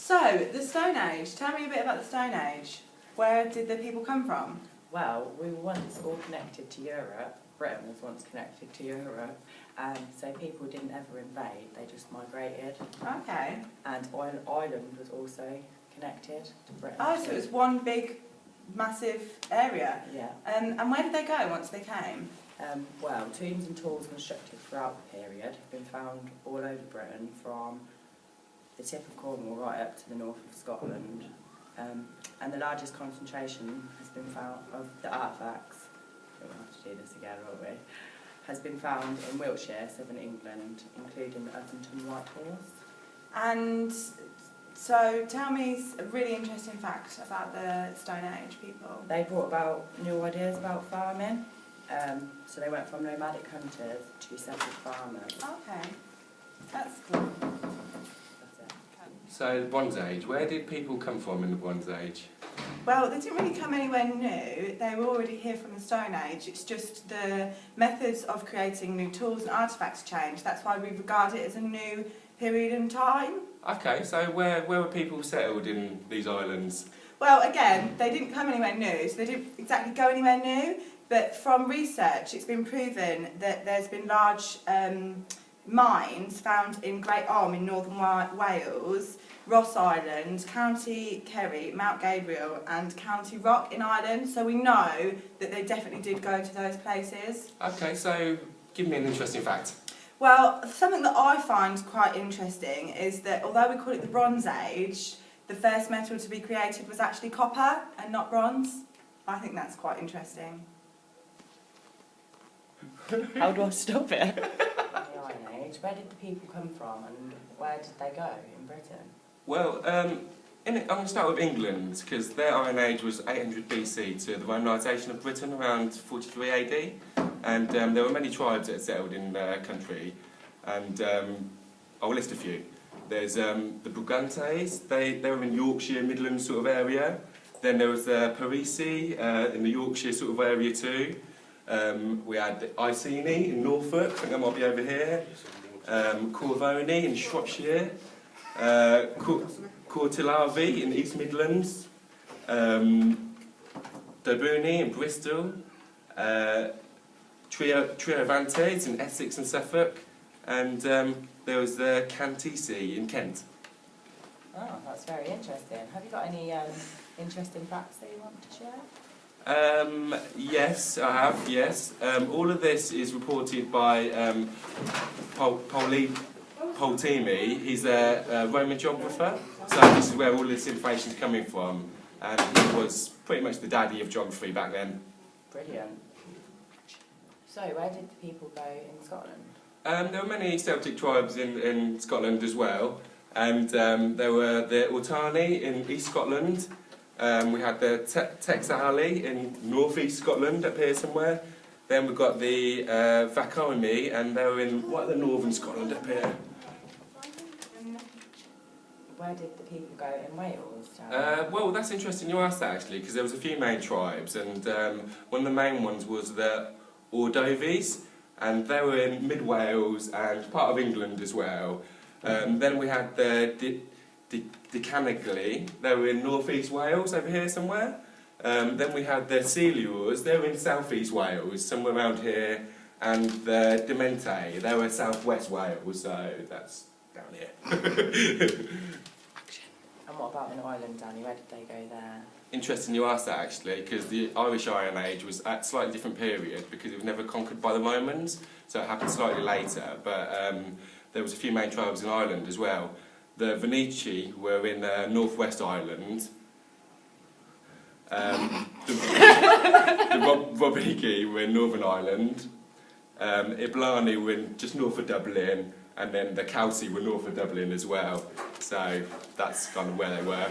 So, the Stone Age. Tell me a bit about the Stone Age. Where did the people come from? Well, we were once all connected to Europe. Britain was once connected to Europe, so people didn't ever invade, they just migrated. Okay. And Ireland was also connected to Britain. Oh, so it was one big, massive area. Yeah. And where did they go once they came? Well, tombs and tools constructed throughout the period have been found all over Britain, from the tip of Cornwall right up to the north of Scotland. And the largest concentration has been found of the artefacts, we don't have to do this again, will we? Has been found in Wiltshire, southern England, including the Uffington White Horse. And so, tell me a really interesting fact about the Stone Age people. They brought about new ideas about farming. So they went from nomadic hunters to settled farmers. Okay, that's cool. That's it. So, the Bronze Age, where did people come from in the Bronze Age? Well, they didn't really come anywhere new. They were already here from the Stone Age. It's just the methods of creating new tools and artefacts changed. That's why we regard it as a new period in time. Okay, so where were people settled in these islands? Well, again, they didn't come anywhere new, so they didn't exactly go anywhere new. But from research, it's been proven that there's been large mines found in Great Orme in northern Wales, Ross Island, County Kerry, Mount Gabriel and County Rock in Ireland. So we know that they definitely did go to those places. Okay, so give me an interesting fact. Well, something that I find quite interesting is that although we call it the Bronze Age, the first metal to be created was actually copper and not bronze. I think that's quite interesting. How do I stop it? In the Iron Age, where did the people come from and where did they go in Britain? Well, I'm going to start with England, because their Iron Age was 800 BC to the Romanisation of Britain around 43 AD. And there were many tribes that had settled in their country, and I'll list a few. There's the Brigantes, they were in Yorkshire, Midlands sort of area. Then there was the Parisi in the Yorkshire sort of area too. We had the Iceni in Norfolk, I think that might be over here. Corvoni in Shropshire. Courtilavi in East Midlands. Dobuni in Bristol. Triovantes in Essex and Suffolk, and there was the Cantisi in Kent. Oh, that's very interesting. Have you got any interesting facts that you want to share? Yes, I have, yes. All of this is reported by Paul Timi. He's a Roman geographer, so this is where all this information is coming from, and he was pretty much the daddy of geography back then. Brilliant. So, where did the people go in Scotland? There were many Celtic tribes in Scotland as well, and there were the Ortani in East Scotland. We had the Texahali in North East Scotland up here somewhere. Then we've got the Vacoimi, and they were in the northern Scotland up here. Where did the people go in Wales? Well, that's interesting you asked that actually, because there was a few main tribes, and one of the main ones was the Ordovies, and they were in Mid Wales and part of England as well. Then we had the Decanigli, they were in North East Wales over here somewhere. Then we had the Celiors, they were in South East Wales, somewhere around here, and the Demente, they were South West Wales, so that's down here. And what about in Ireland, Danny? Where did they go there? Interesting you asked that actually, because the Irish Iron Age was at a slightly different period because it was never conquered by the Romans, so it happened slightly later, but there was a few main tribes in Ireland as well. The Venici were in northwest Ireland, the Robigi were in Northern Ireland, Iblani were in just north of Dublin, and then the Celsi were north of Dublin as well, so that's kind of where they were.